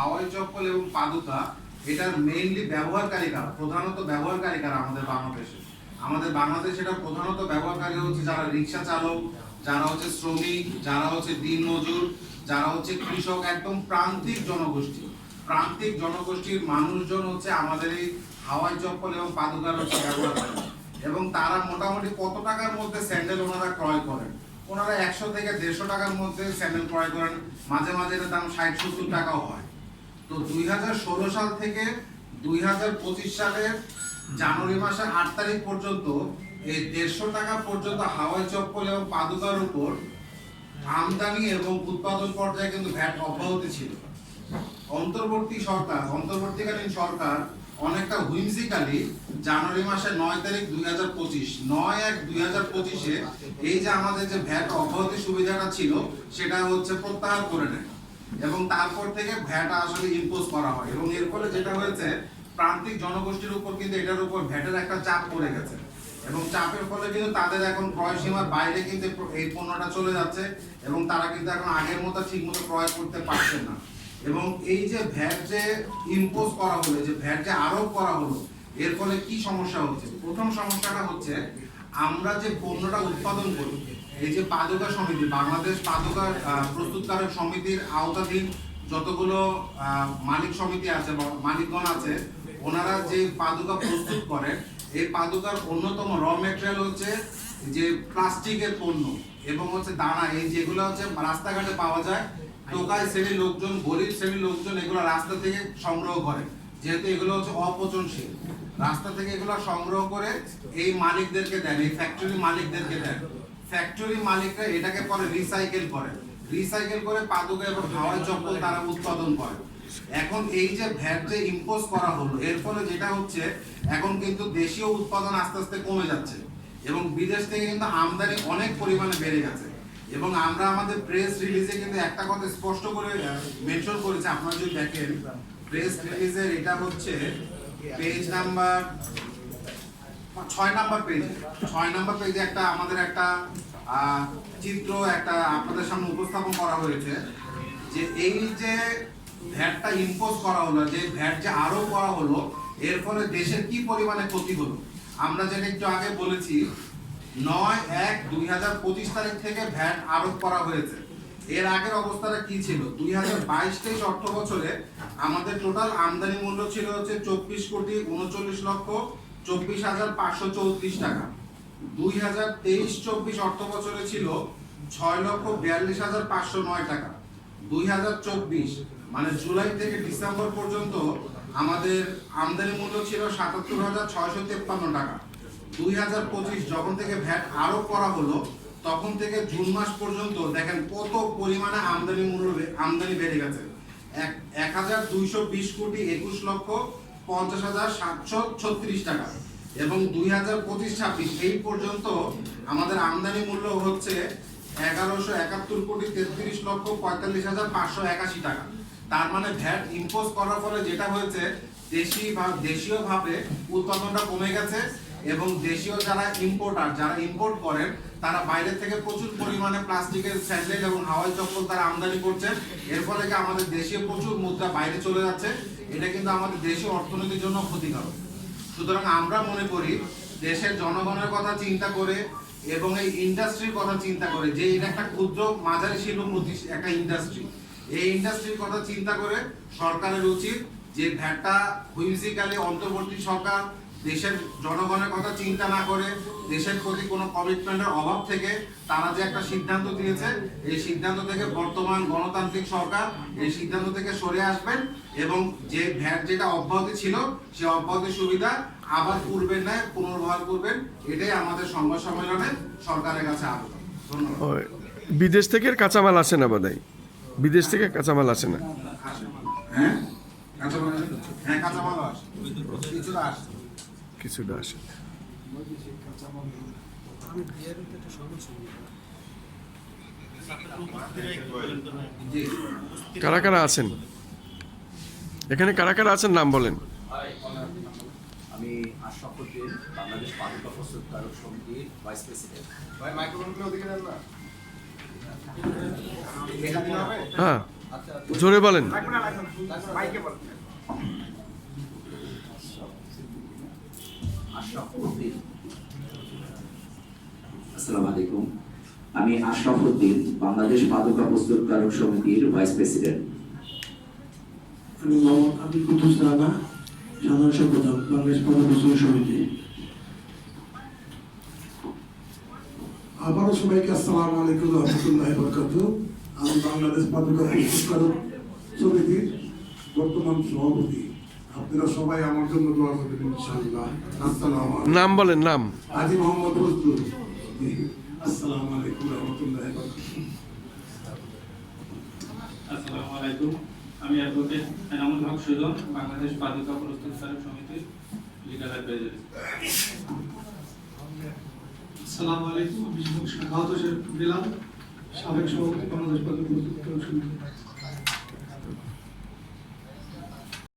হাওয়াই চপ্পল এবং পাদুকা এটার মেইনলি ব্যবহারকারী কারা, প্রধানত ব্যবহারকারী কারা আমাদের বাংলাদেশে? আমাদের বাংলাদেশে এটা প্রধানত ব্যবহারকারী হচ্ছে যারা রিক্সা চালক, যারা হচ্ছে শ্রমিক, যারা হচ্ছে দিনমজুর, যারা হচ্ছে কৃষক, একদম প্রান্তিক জনগোষ্ঠী। প্রান্তিক জনগোষ্ঠীর মানুষজন হচ্ছে আমাদের এই হাওয়াই চপ্পল এবং পাদুকার হচ্ছে ব্যবহার করে। এবং তারা মোটামুটি কত টাকার মধ্যে স্যান্ডেল ওনারা ক্রয় করেন? ওনারা 100 থেকে 150 টাকার মধ্যে স্যান্ডেল ক্রয় করেন, মাঝে মাঝে এর দাম 60-70 টাকাও হয়। তো 2016 সাল থেকে 2025 সালের জানুয়ারি মাসের 8 তারিখ পর্যন্ত এই 150 টাকা পর্যন্ত হাওয়াই চপ্পল এবং পাদুকার উপর আমদানি এবং উৎপাদন পর্যায়ে কিন্তু ভ্যাট অব্যাহত ছিল। অন্তর্বর্তীকালীন সরকার অনেকটা হুইমসিক্যালি জানুয়ারি মাসের 9 তারিখ 2025 9/1/2025 এই যে আমাদের যে ভ্যাট অব্যাহতি সুবিধাটা ছিল সেটা হচ্ছে প্রত্যাহার করে নেয় এবং তারপর থেকে ভ্যাট আসলে ইম্পোজ করা হয়। এবং এর ফলে যেটা হয়েছে, প্রান্তিক জনগোষ্ঠীর উপর কিন্তু এটার উপর ভ্যাটের একটা চাপ পড়ে গেছে এবং চাপের ফলে কিন্তু তাদের এখন ক্রয় সীমার বাইরে কিন্তু এই পণ্যটা চলে যাচ্ছে এবং তারা কিন্তু এখন আগের মতো ঠিক মতো ক্রয় করতে পারছে না। এবং এই যে ভ্যাট যে ইম্পোজ করা হলো, যে ভ্যাট যে আরোপ করা হলো, এর ফলে কি সমস্যা হচ্ছে? প্রথম সমস্যাটা হচ্ছে, আমরা যে পণ্যটা উৎপাদন করি, এই যে পাদুকা সমিতি, বাংলাদেশ পাদুকা প্রস্তুতকারক সমিতির আওতাধীন যতগুলো মালিক সমিতি আছে বা মালিকগণ আছে, ওনারা যে পাদুকা প্রস্তুত করেন, এই পাদুকার অন্যতম র ম্যাটেরিয়াল হচ্ছে যে প্লাস্টিকের পণ্য এবং হচ্ছে দানা, এই যেগুলো হচ্ছে রাস্তাঘাটে পাওয়া যায়। টোকাই শ্রেণীর লোকজন, গরিব শ্রেণীর লোকজন এগুলো রাস্তা থেকে সংগ্রহ করে, যেহেতু এগুলো হচ্ছে অপচনশীল। রাস্তা থেকে এগুলো সংগ্রহ করে এই মালিকদেরকে দেন, এই ফ্যাক্টরি মালিকদেরকে দেন। ফ্যাক্টরি মালিকরা এটাকে পরে রিসাইকেল করে পাদুকা এবং হাওয়াই চপ্পল তারা উৎপাদন করে। এখন এই যে ভ্যাট যে ইম্পোজ করা হলো, এর ফলে যেটা হচ্ছে, এখন কিন্তু দেশীয় উৎপাদন আস্তে আস্তে কমে যাচ্ছে এবং বিদেশ থেকে কিন্তু আমদানি অনেক পরিমাণে বেড়ে গেছে। এবং আমরা আমাদের প্রেস রিলিজে কিন্তু একটা কথা স্পষ্ট করে মেনশন করেছি, আপনারা যদি দেখেন প্রেস রিলিজের, এটা হচ্ছে পেজ নাম্বার 6 নাম্বার পেজে একটা আমাদের একটা চিত্র একটা আপনাদের সামনে উপস্থাপন করা হয়েছে যে এই যে ভ্যাটটা ইম্পোজ করা হলো, যে ভ্যাট যে আরোপ করা হলো, এর ফলে দেশের কি পরিমাণে ক্ষতি হলো। আমরা যেটা একটু আগে বলেছি, 9/1/2025 তারিখ থেকে ভ্যাট আরোপ করা হয়েছে। এর আগের অবস্থাটা কি ছিল? 2022-23 অর্থ বছরে আমাদের টোটাল আমদানি মূল্য ছিল হচ্ছে 24,39,24,534 টাকা। 2023-24 অর্থ বছরে ছিল 6,42,509 টাকা। 2024 মানে জুলাই থেকে ডিসেম্বর পর্যন্ত আমাদের আমদানি মূল্য ছিল 77,653 টাকা। 2025 যখন থেকে ভ্যাট আরোপ করা হলো, তখন থেকে জুন মাস পর্যন্ত দেখেন কত পরিমাণে আমদানি বেড়ে গেছে। 1,220,21,50,736 টাকা। এবং 2025-26 এই পর্যন্ত আমাদের আমদানি মূল্য হচ্ছে 11,71,33,45,581 টাকা। তার মানে ভ্যাট ইম্পোজ করার ফলে যেটা হয়েছে, দেশীয়ভাবে উৎপাদনটা কমে গেছে এবং দেশীয় যারা ইম্পোর্ট করেন, তারা বাইরে থেকে প্রচুর পরিমাণে প্লাস্টিকের স্যান্ডেল এবং হাওয়াই চপ্পল তারা আমদানি করছেন। এর ফলে কি আমাদের দেশীয় প্রচুর মুদ্রা বাইরে চলে যাচ্ছে। এটা কিন্তু আমাদের দেশীয় অর্থনীতির জন্য ক্ষতিকারক। সুতরাং আমরা মনে করি, দেশের জনগণের কথা চিন্তা করে এবং এই ইন্ডাস্ট্রির কথা চিন্তা করে, যে এটা একটা ক্ষুদ্র মাঝারি শিল্প একটা ইন্ডাস্ট্রি, এই ইন্ডাস্ট্রির কথা চিন্তা করে সরকারের উচিত যে ভ্যাটটা হুইমসিক্যালি অন্তর্বর্তী সরকার দেশের জনগণের কথা চিন্তা না করে, দেশের প্রতি কোনো কমিটমেন্টের অভাব থেকে তারা যে একটা সিদ্ধান্ত দিয়েছে, এই সিদ্ধান্ত থেকে বর্তমান গণতান্ত্রিক সরকার এই সিদ্ধান্ত থেকে সরে আসবেন এবং যে ভ্যাট যেটা অব্যাহতি ছিল, সেই অব্যাহতি সুবিধা আবার পূর্বের ন্যায় পুনর্বহাল করবেন। এটাই আমাদের সংবাদ সম্মেলনে সরকারের কাছে আবেদন। ধন্যবাদ। বিদেশ থেকে কাঁচামাল আসে না বোধহয়, বিদেশ থেকে কাঁচামাল আসে না। হ্যাঁ, কাঁচামালও আসে, কিছুটা আসে। কারা কারা আছেন এখানে? কারা কারা আছেন নাম বলেন। আমি আশরাফুদ্দিন, বাংলাদেশ পাদুকা প্রস্তুতকারক সমিতির ভাইস প্রেসিডেন্ট। হ্যাঁ, জোরে বলেন। আসসালামু আলাইকুম, আমি আশরাফ উদ্দিন, বাংলাদেশ পাদুকা প্রস্তুতকারক সমিতির ভাইস প্রেসিডেন্ট। আমি মোহাম্মদ আব্দুল কুদ্দুস রানা, সাধারণ সম্পাদক, বাংলাদেশ পাদুকা সমিতি। আবারও সবাইকে আসসালামু আলাইকুম ওয়া রাহমাতুল্লাহি ওয়া বারাকাতুহু। আমি বাংলাদেশ পাদুকা প্রস্তুতকারক সমিতির বর্তমান সভাপতি। আপনারা সবাই আমার জন্য দোয়া করবেন ইনশাআল্লাহ। আসসালামু আলাইকুম। নাম বলেন, নাম। হাজী মোহাম্মদ ফজলুল। আসসালামু আলাইকুম ওয়া রাহমাতুল্লাহি ওয়া বারাকাতুহু। আসসালামু আলাইকুম, আমি অ্যাডভোকেট এনামুল হক সুজন, বাংলাদেশ পাদুকা প্রস্তুতকারক সমিতির লিগাল অ্যাডভাইজার। আসসালামু আলাইকুম, আমি শাখাওয়াত হোসেন দিলাম, সাবেক সভাপতি, বাংলাদেশ পাদুকা প্রস্তুতকারক সমিতি।